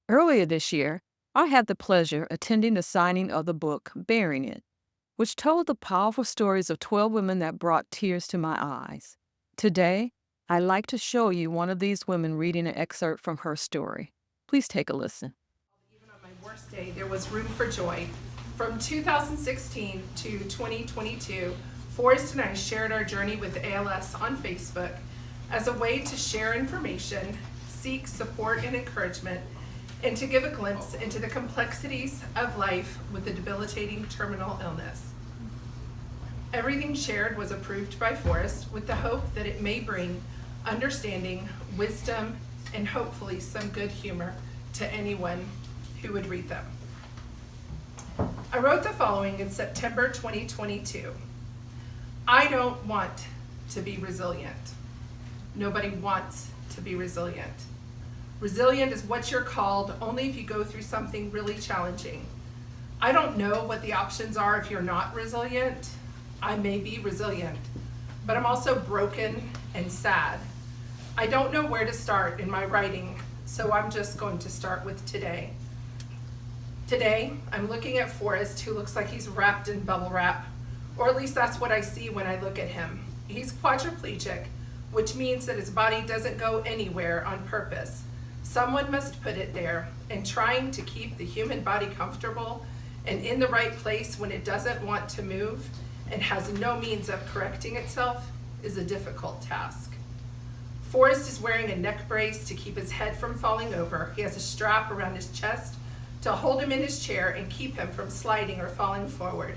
Earlier this year, I had the pleasure attending the signing of the book Bearing It, which told the powerful stories of 12 women that brought tears to my eyes. Today, I'd like to show you one of these women reading an excerpt from her story. Please take a listen. Even on my worst day, there was room for joy. From 2016 to 2022, Forrest and I shared our journey with ALS on Facebook as a way to share information, seek support and encouragement, and to give a glimpse into the complexities of life with a debilitating terminal illness. Everything shared was approved by Forrest with the hope that it may bring understanding, wisdom, and hopefully some good humor to anyone who would read them. I wrote the following in September 2022. I don't want to be resilient. Nobody wants to be resilient. Resilient is what you're called only if you go through something really challenging. I don't know what the options are if you're not resilient. I may be resilient, but I'm also broken and sad. I don't know where to start in my writing, so I'm just going to start with today. Today, I'm looking at Forrest, who looks like he's wrapped in bubble wrap, or at least that's what I see when I look at him. He's quadriplegic, which means that his body doesn't go anywhere on purpose. Someone must put it there, and trying to keep the human body comfortable and in the right place when it doesn't want to move and has no means of correcting itself is a difficult task. Forrest is wearing a neck brace to keep his head from falling over. He has a strap around his chest to hold him in his chair and keep him from sliding or falling forward.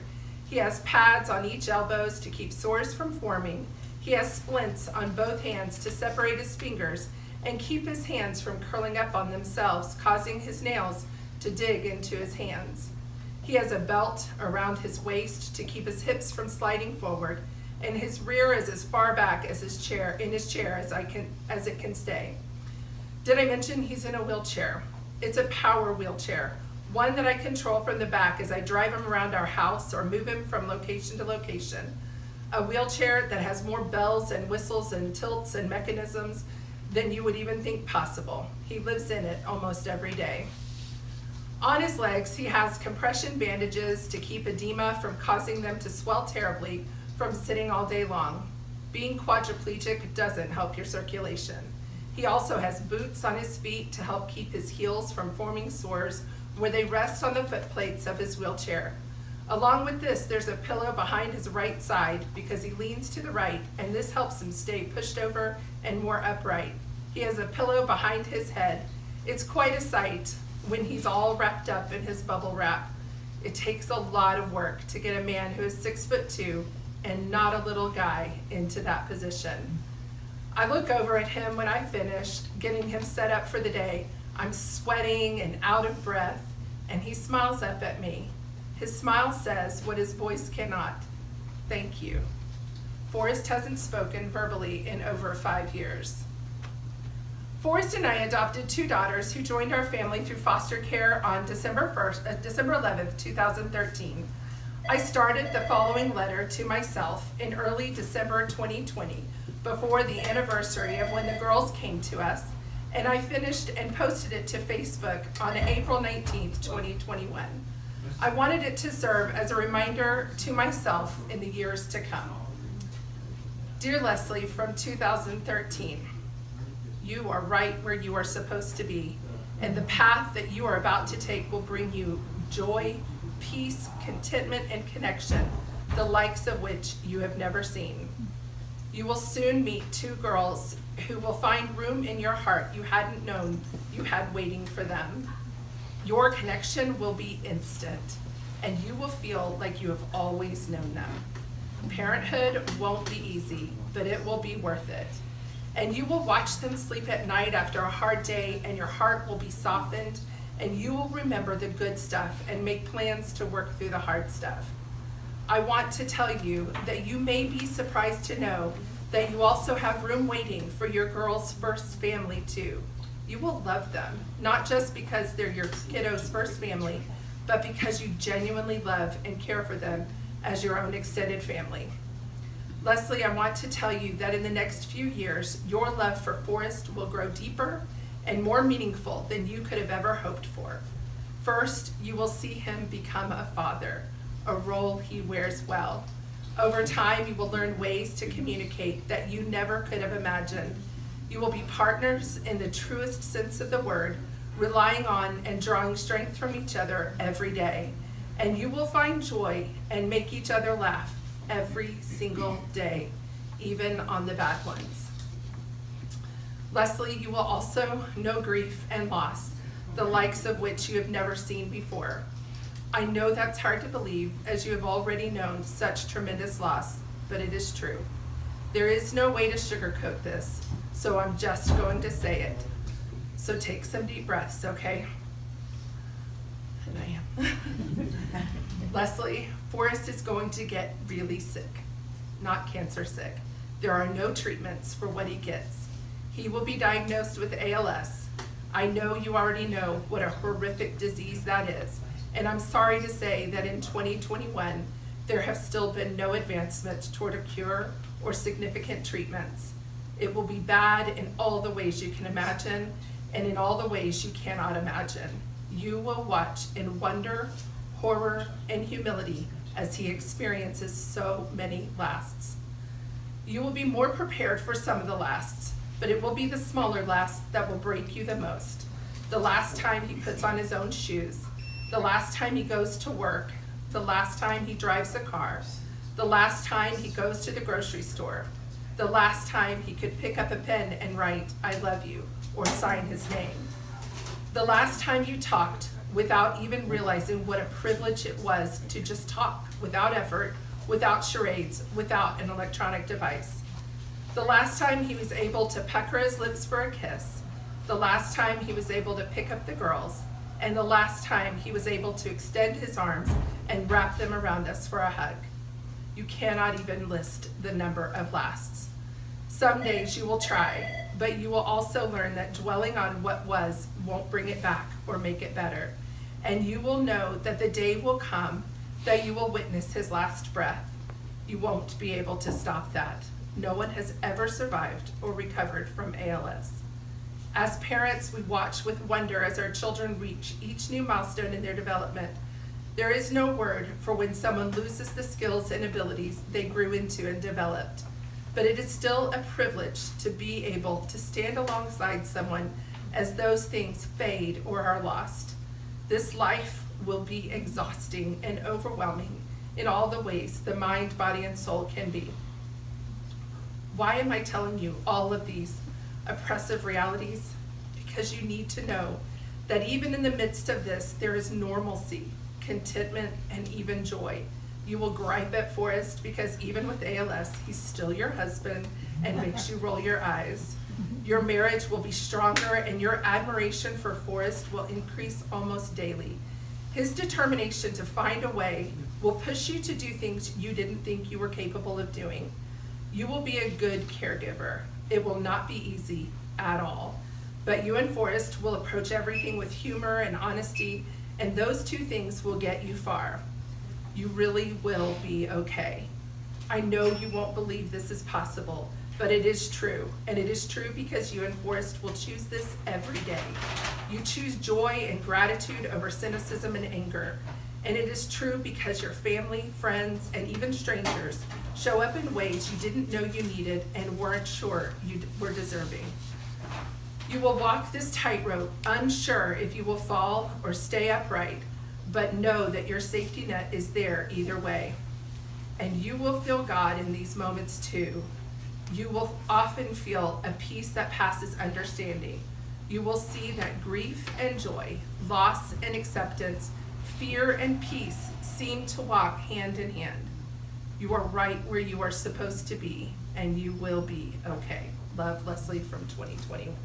He has pads on each elbows to keep sores from forming. He has splints on both hands to separate his fingers and keep his hands from curling up on themselves, causing his nails to dig into his hands. He has a belt around his waist to keep his hips from sliding forward, and his rear is as far back as his chair as it can stay. Did I mention he's in a wheelchair? It's a power wheelchair, one that I control from the back as I drive him around our house or move him from location to location. A wheelchair that has more bells and whistles and tilts and mechanisms than you would even think possible. He lives in it almost every day. On his legs, he has compression bandages to keep edema from causing them to swell terribly from sitting all day long. Being quadriplegic doesn't help your circulation. He also has boots on his feet to help keep his heels from forming sores where they rest on the foot plates of his wheelchair. Along with this, there's a pillow behind his right side because he leans to the right, and this helps him stay pushed over and more upright. He has a pillow behind his head. It's quite a sight when he's all wrapped up in his bubble wrap. It takes a lot of work to get a man who is 6'2" and not a little guy into that position. I look over at him when I finished getting him set up for the day. I'm sweating and out of breath, and he smiles up at me. His smile says what his voice cannot. Thank you. Forrest hasn't spoken verbally in over 5 years. Forrest and I adopted 2 daughters who joined our family through foster care on December 11th, 2013. I started the following letter to myself in early December 2020, before the anniversary of when the girls came to us, and I finished and posted it to Facebook on April 19th, 2021. I wanted it to serve as a reminder to myself in the years to come. Dear Leslie from 2013, you are right where you are supposed to be, and the path that you are about to take will bring you joy, peace, contentment, and connection, the likes of which you have never seen. You will soon meet 2 girls who will find room in your heart you hadn't known you had waiting for them. Your connection will be instant, and you will feel like you have always known them. Parenthood won't be easy, but it will be worth it. And you will watch them sleep at night after a hard day, and your heart will be softened, and you will remember the good stuff and make plans to work through the hard stuff. I want to tell you that you may be surprised to know that you also have room waiting for your girls' first family too. You will love them, not just because they're your kiddos' first family, but because you genuinely love and care for them as your own extended family. Leslie, I want to tell you that in the next few years, your love for Forrest will grow deeper and more meaningful than you could have ever hoped for. First, you will see him become a father, a role he wears well. Over time, you will learn ways to communicate that you never could have imagined. You will be partners in the truest sense of the word, relying on and drawing strength from each other every day. And you will find joy and make each other laugh every single day, even on the bad ones. Leslie, you will also know grief and loss, the likes of which you have never seen before. I know that's hard to believe, as you have already known such tremendous loss, but it is true. There is no way to sugarcoat this, so I'm just going to say it. So take some deep breaths, okay? And I am. Leslie, Forrest is going to get really sick, not cancer sick. There are no treatments for what he gets. He will be diagnosed with ALS. I know you already know what a horrific disease that is, and I'm sorry to say that in 2021, there have still been no advancements toward a cure or significant treatments. It will be bad in all the ways you can imagine and in all the ways you cannot imagine. You will watch in wonder, horror, and humility as he experiences so many lasts. You will be more prepared for some of the lasts, but it will be the smaller lasts that will break you the most. The last time he puts on his own shoes, the last time he goes to work, the last time he drives a car, the last time he goes to the grocery store, the last time he could pick up a pen and write, "I love you," or sign his name. The last time you talked without even realizing what a privilege it was to just talk without effort, without charades, without an electronic device. The last time he was able to pucker his lips for a kiss, the last time he was able to pick up the girls, and the last time he was able to extend his arms and wrap them around us for a hug. You cannot even list the number of lasts. Some days you will try, but you will also learn that dwelling on what was won't bring it back or make it better. And you will know that the day will come that you will witness his last breath. You won't be able to stop that. No one has ever survived or recovered from ALS. As parents, we watch with wonder as our children reach each new milestone in their development. There is no word for when someone loses the skills and abilities they grew into and developed. But it is still a privilege to be able to stand alongside someone as those things fade or are lost. This life will be exhausting and overwhelming in all the ways the mind, body, and soul can be. Why am I telling you all of these oppressive realities? Because you need to know that even in the midst of this, there is normalcy, contentment, and even joy. You will gripe at Forrest because even with ALS, he's still your husband and makes you roll your eyes. Your marriage will be stronger and your admiration for Forrest will increase almost daily. His determination to find a way will push you to do things you didn't think you were capable of doing. You will be a good caregiver. It will not be easy at all, but you and Forrest will approach everything with humor and honesty, and those two things will get you far. You really will be okay. I know you won't believe this is possible, but it is true, and it is true because you and Forrest will choose this every day. You choose joy and gratitude over cynicism and anger, and it is true because your family, friends, and even strangers show up in ways you didn't know you needed and weren't sure you were deserving. You will walk this tightrope unsure if you will fall or stay upright, but know that your safety net is there either way. And you will feel God in these moments too. You will often feel a peace that passes understanding. You will see that grief and joy, loss and acceptance, fear and peace seem to walk hand in hand. You are right where you are supposed to be, and you will be okay. Love, Leslie from 2021.